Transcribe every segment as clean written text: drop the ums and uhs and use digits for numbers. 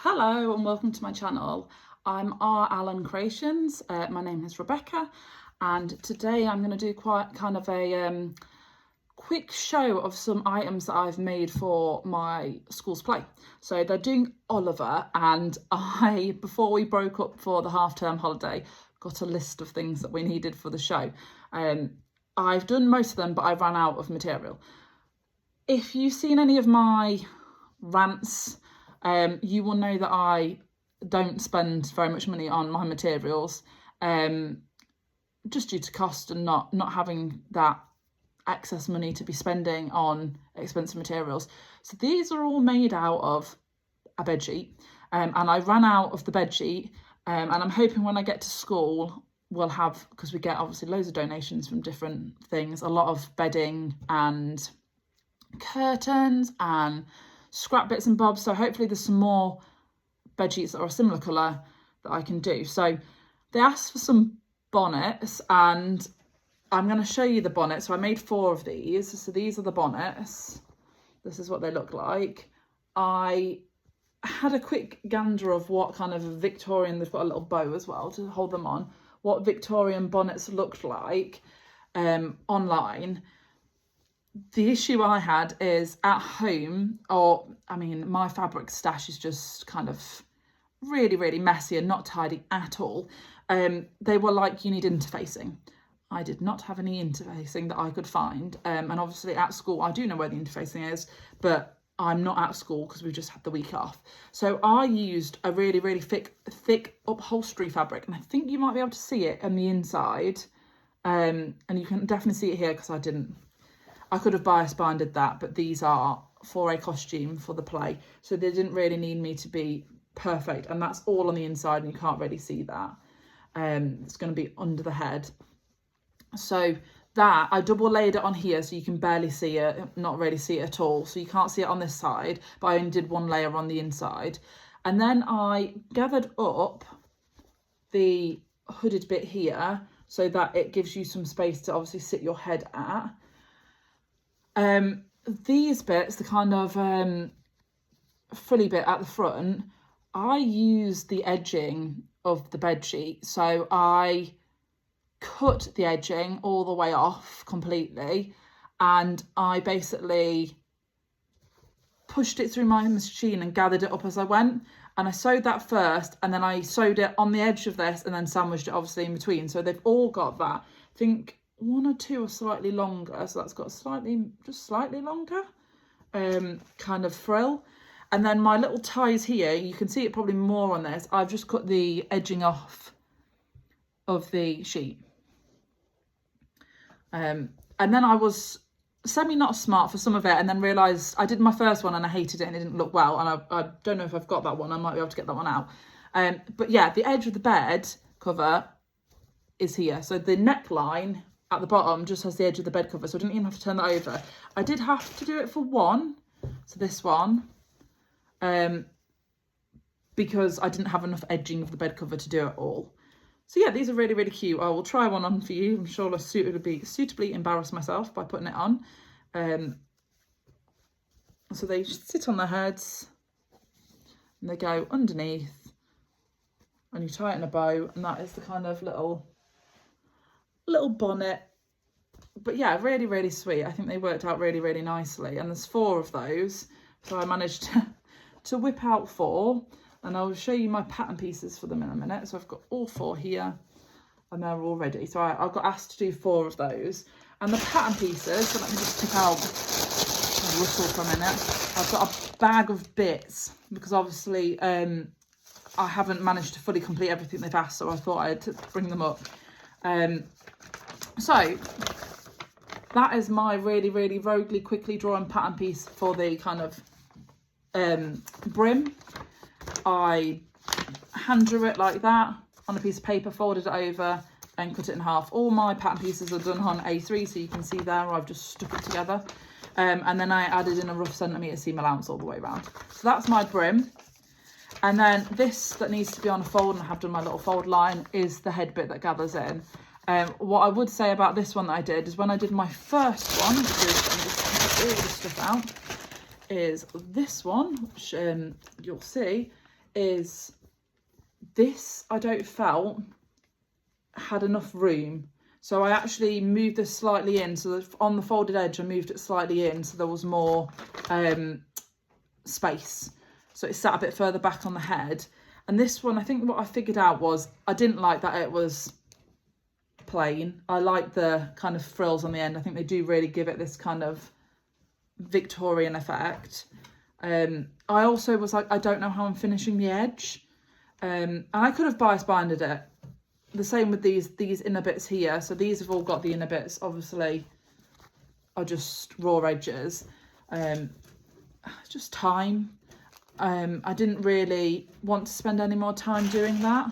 Hello and welcome to my channel. I'm R. Allen Creations. My name is Rebecca, and today I'm going to do quite kind of a quick show of some items that I've made for my school's play. So they're doing Oliver, and before we broke up for the half-term holiday, got a list of things that we needed for the show. I've done most of them, but I ran out of material. If you've seen any of my rants, you will know that I don't spend very much money on my materials, just due to cost and not having that excess money to be spending on expensive materials. So these are all made out of a bedsheet, and I ran out of the bedsheet, and I'm hoping when I get to school we'll have, because we get obviously loads of donations from different things, a lot of bedding and curtains and scrap bits and bobs. So hopefully there's some more bed sheets that are a similar colour that I can do. So they asked for some bonnets, and I'm going to show you the bonnets. So I made 4 of these. So these are the bonnets. This is what they look like. I had a quick gander of what kind of Victorian, they've got a little bow as well to hold them on, what Victorian bonnets looked like online. The issue I had is at home, my fabric stash is just kind of really, really messy and not tidy at all. They were like, you need interfacing. I did not have any interfacing that I could find. And obviously at school, I do know where the interfacing is, but I'm not at school because we just had the week off. So I used a really, really thick upholstery fabric, and I think you might be able to see it on the inside. And you can definitely see it here because I could have bias binded that, but these are for a costume for the play. So they didn't really need me to be perfect. And that's all on the inside, and you can't really see that. It's going to be under the head. So that, I double layered it on here so you can barely see it, not really see it at all. So you can't see it on this side, but I only did 1 layer on the inside. And then I gathered up the hooded bit here so that it gives you some space to obviously sit your head at. These bits, the kind of frilly bit at the front, I used the edging of the bed sheet. So I cut the edging all the way off completely, and I basically pushed it through my machine and gathered it up as I went. And I sewed that first, and then I sewed it on the edge of this and then sandwiched it obviously in between. So they've all got that. I think 1 or 2 are slightly longer, so that's got just slightly longer kind of frill. And then my little ties here, you can see it probably more on this, I've just cut the edging off of the sheet. And then I was not smart for some of it, and then realised I did my first one and I hated it and it didn't look well, and I don't know if I've got that one. I might be able to get that one out. But yeah, the edge of the bed cover is here. So the neckline at the bottom just has the edge of the bed cover, so I didn't even have to turn that over. I did have to do it for one, so this one, because I didn't have enough edging of the bed cover to do it all. So yeah, these are really, really cute. I will try one on for you. I'm sure I'll suitably embarrass myself by putting it on. So they just sit on their heads and they go underneath, and you tie it in a bow, and that is the kind of little bonnet. But yeah, really, really sweet. I think they worked out really, really nicely. And there's 4 of those. So I managed to whip out 4. And I'll show you my pattern pieces for them in a minute. So I've got all 4 here, and they're all ready. So I got asked to do 4 of those. And the pattern pieces, so let me just pick out a rustle for a minute. I've got a bag of bits, because obviously I haven't managed to fully complete everything they've asked, so I thought I had to bring them up. So that is my really, really roguely, quickly drawn pattern piece for the kind of brim. I hand drew it like that on a piece of paper, folded it over and cut it in half. All my pattern pieces are done on A3, so you can see there I've just stuck it together. And then I added in a rough centimetre seam allowance all the way around. So that's my brim. And then this that needs to be on a fold, and I have done my little fold line, is the head bit that gathers in. What I would say about this one that I did is when I did my first one, because I'm just all the stuff out, is this one, which you'll see is this, I don't felt had enough room. So I actually moved this slightly in. So on the folded edge, I moved it slightly in so there was more space. So it sat a bit further back on the head. And this one, I think what I figured out was I didn't like that it was plain. I like the kind of frills on the end. I think they do really give it this kind of Victorian effect. I also was like, I don't know how I'm finishing the edge. And I could have bias binded it. The same with these inner bits here. So these have all got the inner bits, obviously, are just raw edges. Just time. I didn't really want to spend any more time doing that.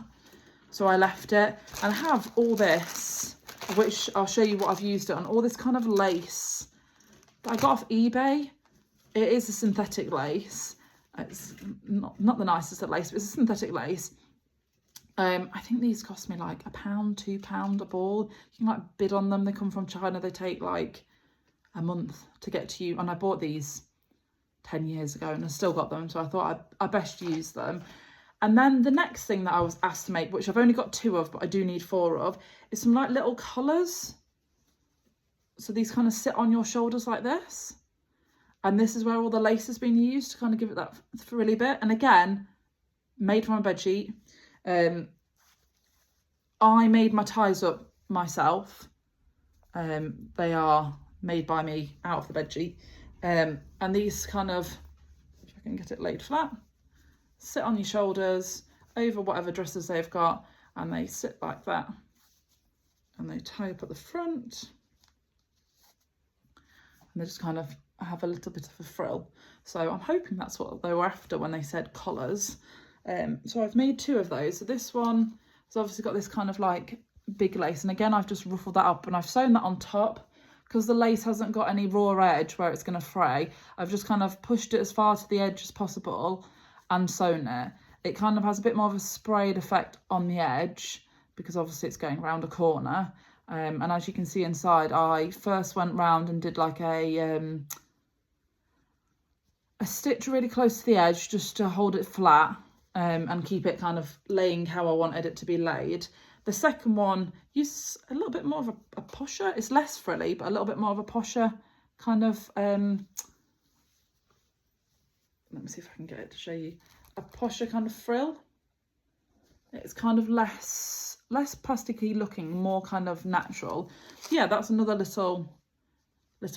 So I left it. And I have all this, which I'll show you what I've used it on. All this kind of lace that I got off eBay. It is a synthetic lace. It's not the nicest of lace, but it's a synthetic lace. I think these cost me like £1, £2 a ball. You can like bid on them. They come from China. They take like a month to get to you. And I bought these 10 years ago and I still got them. So I thought I best use them. And then the next thing that I was asked to make, which I've only got 2 of, but I do need 4 of, is some like little collars. So these kind of sit on your shoulders like this. And this is where all the lace has been used to kind of give it that frilly bit. And again, made from a bedsheet. I made my ties up myself. They are made by me out of the bedsheet. And these kind of, if I can get it laid flat, sit on your shoulders over whatever dresses they've got, and they sit like that. And they tie up at the front. And they just kind of have a little bit of a frill. So I'm hoping that's what they were after when they said collars. So I've made 2 of those. So this one has obviously got this kind of like big lace. And again, I've just ruffled that up and I've sewn that on top because the lace hasn't got any raw edge where it's going to fray. I've just kind of pushed it as far to the edge as possible and sewn it. It kind of has a bit more of a sprayed effect on the edge because obviously it's going around a corner. And as you can see inside, I first went round and did like a stitch really close to the edge just to hold it flat and keep it kind of laying how I wanted it to be laid. The second one uses a little bit more of a posher. It's less frilly, but a little bit more of a posher kind of, let me see if I can get it to show you, a posher kind of frill. It's kind of less plasticky looking, more kind of natural. Yeah, that's another little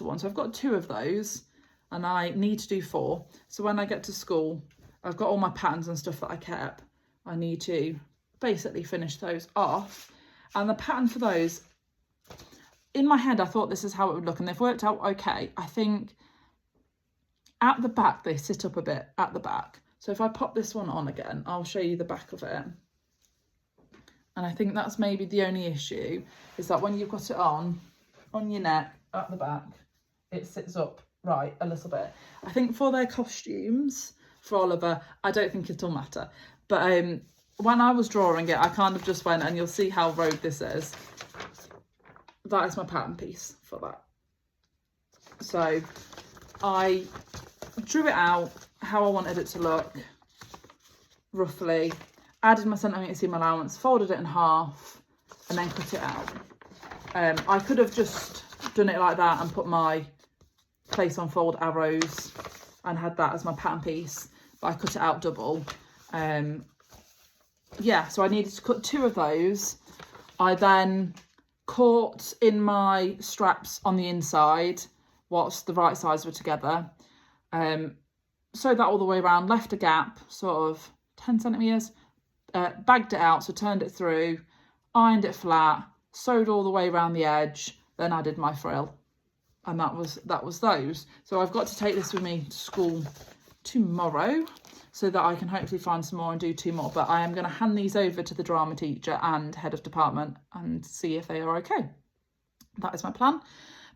one. So I've got 2 of those and I need to do 4. So when I get to school, I've got all my patterns and stuff that I kept. I need to basically finish those off. And the pattern for those, in my head, I thought this is how it would look and they've worked out okay. I think at the back, they sit up a bit at the back. So if I pop this one on again, I'll show you the back of it. And I think that's maybe the only issue, is that when you've got it on your neck at the back, it sits up right a little bit. I think for their costumes, for Oliver, I don't think it'll matter. But when I was drawing it, I kind of just went, and you'll see how rogue this is. That is my pattern piece for that. So I drew it out how I wanted it to look, roughly. Added my centimetre seam allowance, folded it in half, and then cut it out. I could have just done it like that and put my place on fold arrows and had that as my pattern piece, but I cut it out double. Yeah, so I needed to cut 2 of those. I then caught in my straps on the inside whilst the right sides were together. Sewed that all the way around, left a gap, sort of 10 centimetres. Bagged it out, so turned it through, ironed it flat, sewed all the way around the edge, then added my frill, and that was those. So I've got to take this with me to school tomorrow so that I can hopefully find some more and do 2 more, but I am going to hand these over to the drama teacher and head of department and see if they are okay. That is my plan,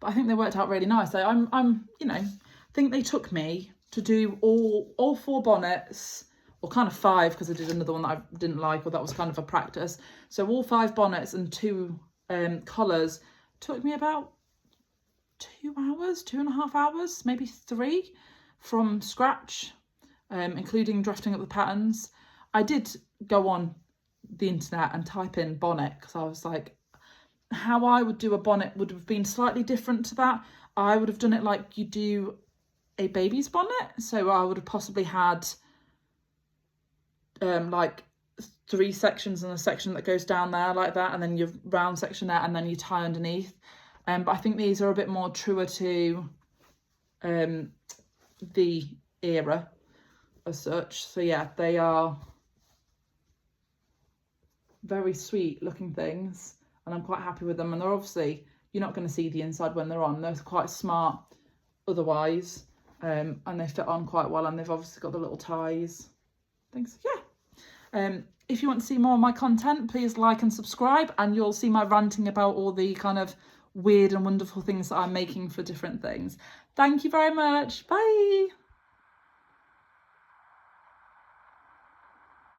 but I think they worked out really nice. So I'm you know, I think they took me to do all 4 bonnets, or kind of 5 because I did another one that I didn't like, or that was kind of a practice. So all 5 bonnets and 2 collars took me about 2 hours, 2.5 hours, maybe 3 from scratch, including drafting up the patterns. I did go on the internet and type in bonnet because I was like, how I would do a bonnet would have been slightly different to that. I would have done it like you do a baby's bonnet. So I would have possibly had like 3 sections and a section that goes down there like that, and then your round section there, and then you tie underneath. But I think these are a bit more truer to the era as such. So yeah, they are very sweet looking things, and I'm quite happy with them. And they're obviously, you're not going to see the inside when they're on. They're quite smart otherwise, and they fit on quite well, and they've obviously got the little ties. Things, yeah. If you want to see more of my content, please like and subscribe, and you'll see my ranting about all the kind of weird and wonderful things that I'm making for different things. Thank you very much. Bye.